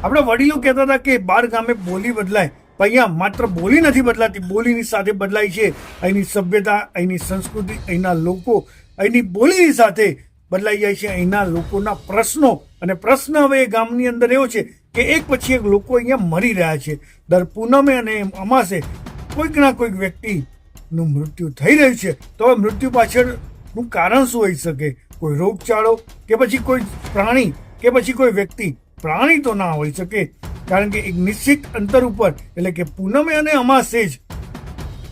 આપણા વડીલો કહેતા હતા કે બાર ગામે બોલી બદલાય, પણ અહીંયા માત્ર બોલી નથી બદલાતી, બોલીની સાથે બદલાય છે અહીંની સભ્યતા, અહીંની સંસ્કૃતિ, અહીંના લોકો. અહીંની બોલીની સાથે બદલાઈ જાય છે અહીંના લોકોના પ્રશ્નો. અને પ્રશ્ન હવે ગામની અંદર એવો છે કે એક પછી એક લોકો અહીંયા મરી રહ્યા છે. દર પૂનમે અને અમાસે કોઈક ના કોઈક વ્યક્તિનું મૃત્યુ થઈ રહ્યું છે. તો હવે મૃત્યુ પાછળનું કારણ શું હોઈ શકે? કોઈ રોગચાળો, કે પછી કોઈ પ્રાણી, કે પછી કોઈ વ્યક્તિ? પ્રાણી તો ના હોઈ શકે, કારણ કે એક નિશ્ચિત અંતર ઉપર, એટલે કે પૂનમે અને અમાસે જ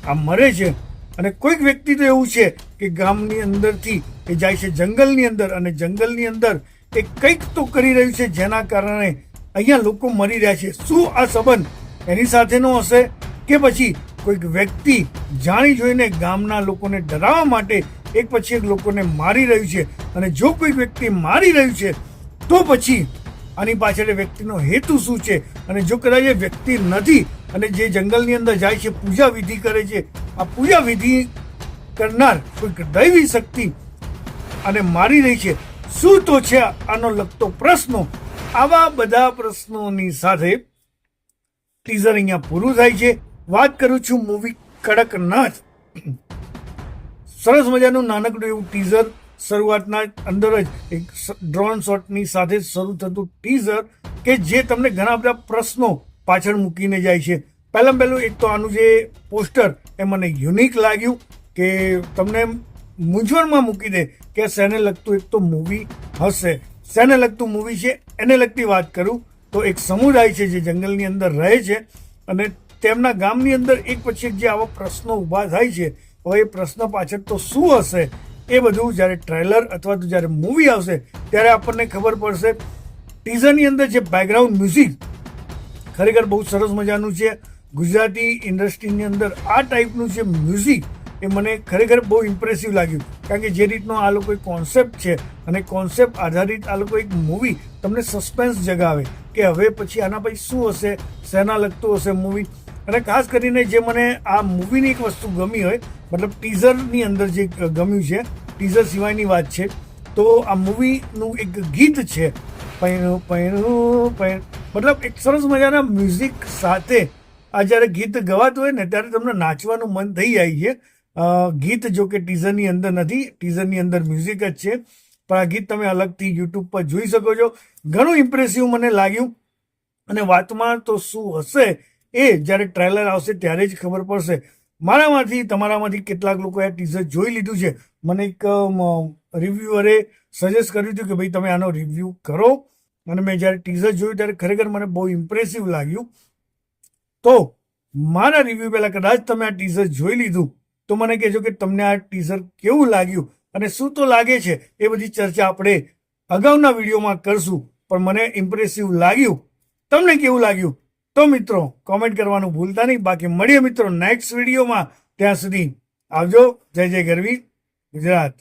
આ મરે છે. અને કોઈક વ્યક્તિ તો એવું છે કે ગામની અંદરથી એ જાય છે જંગલની અંદર, અને જંગલની અંદર એ કંઈક તો કરી રહ્યું છે જેના કારણે અહીંયા લોકો મરી રહ્યા છે. શું આ સંબંધ એની સાથેનો હશે, કે પછી કોઈક વ્યક્તિ જાણી જોઈને ગામના લોકોને ડરાવવા માટે એક પછી એક લોકોને મારી રહ્યું છે? અને જો કોઈક વ્યક્તિ મારી રહ્યું છે તો પછી આની પાછળ વ્યક્તિનો હેતુ શું છે? અને જો કદાચ એ વ્યક્તિ નથી અને જે જંગલની અંદર જાય છે, પૂજા વિધિ કરે છે, આ પૂજા વિધિ કરનાર કોઈક દૈવી શક્તિ અને મારી રહી છે, શું તો છે આનો લગતો પ્રશ્નો? આવા બધા પ્રશ્નોની સાથે ટીઝર અહીંયા પૂરું થાય છે. વાત કરું છું મૂવી કડકનાથ. સરસ મજાનું નાનકડું એવું ટીઝર, શરૂઆતના અંદર જ એક ડ્રોન શોટની સાથે શરૂ થતું ટીઝર કે જે તમને ઘણા બધા પ્રશ્નો પાછળ મૂકીને જાય છે. પહેલું એક તો આનું જે પોસ્ટર એ મને યુનિક લાગ્યું કે તમને મૂંઝવણમાં મૂકી દે કે શેને લગતું એક તો મૂવી હશે. શેને લગતું મૂવી છે એને લગતી વાત કરું તો એક સમુદાય છે જે જંગલની અંદર રહે છે અને તેમના ગામની અંદર એક પછી એક જે આવા પ્રશ્નો ઊભા થાય છે. હવે એ પ્રશ્ન પાછળ તો શું હશે એ બધું જ્યારે ટ્રેલર અથવા તો જ્યારે મૂવી આવશે ત્યારે આપણને ખબર પડશે. ટીઝરની અંદર જે બેકગ્રાઉન્ડ મ્યુઝિક ખરેખર બહુ સરસ મજાનું છે. ગુજરાતી ઇન્ડસ્ટ્રીની અંદર આ ટાઈપનું જે મ્યુઝિક એ મને ખરેખર બહુ ઇમ્પ્રેસિવ લાગ્યું, કારણ કે જે રીતનો આ લોકો કોન્સેપ્ટ છે અને કોન્સેપ્ટ આધારિત આ લોકો એક મૂવી તમને સસ્પેન્સ જગાવે કે હવે પછી આના પછી શું હશે, શેના લગતું હશે મૂવી. અને ખાસ કરીને જે મને આ મૂવીની એક વસ્તુ ગમી હોય, મતલબ ટીઝરની અંદર જે ગમ્યું છે, ટીઝર સિવાયની વાત છે, તો આ મૂવીનું એક ગીત છે પૈણું પૈણું પૈણ, મતલબ એક સરસ મજાના મ્યુઝિક સાથે આ જ્યારે ગીત ગવાતું હોય ને ત્યારે તમને નાચવાનું મન થઈ જાય છે. ગીત જો કે ટીઝરની અંદર નથી, ટીઝરની અંદર મ્યુઝિક જ છે, પણ આ ગીત તમે અલગથી યુટ્યુબ પર જોઈ શકો છો. ઘણું ઇમ્પ્રેસિવ મને લાગ્યું. અને વાતમાં તો શું હશે એ જ્યારે ટ્રેલર આવશે ત્યારે જ ખબર પડશે. મારામાંથી, તમારામાંથી કેટલાક લોકોએ આ ટીઝર જોઈ લીધું છે. મને એક રિવ્યુઅરે સજેસ્ટ કર્યું હતું કે ભાઈ તમે આનો રિવ્યૂ કરો, અને મેં જ્યારે ટીઝર જોયું ત્યારે ખરેખર મને બહુ ઇમ્પ્રેસિવ લાગ્યું. તો મારા રિવ્યૂ પહેલાં કદાચ તમે આ ટીઝર જોઈ લીધું તો મને કહેજો કે તમને આ ટીઝર કેવું લાગ્યું અને શું તો લાગે છે. એ બધી ચર્ચા આપણે અગાઉના વિડીયોમાં કરશું. પણ મને ઇમ્પ્રેસિવ લાગ્યું. તમને કેવું લાગ્યું? તો મિત્રો કોમેન્ટ કરવાનું ભૂલતા નહીં. બાકી મળીએ મિત્રો નેક્સ્ટ વિડીયોમાં. ત્યાં સુધી આવજો. જય જય ગરવી ગુજરાત.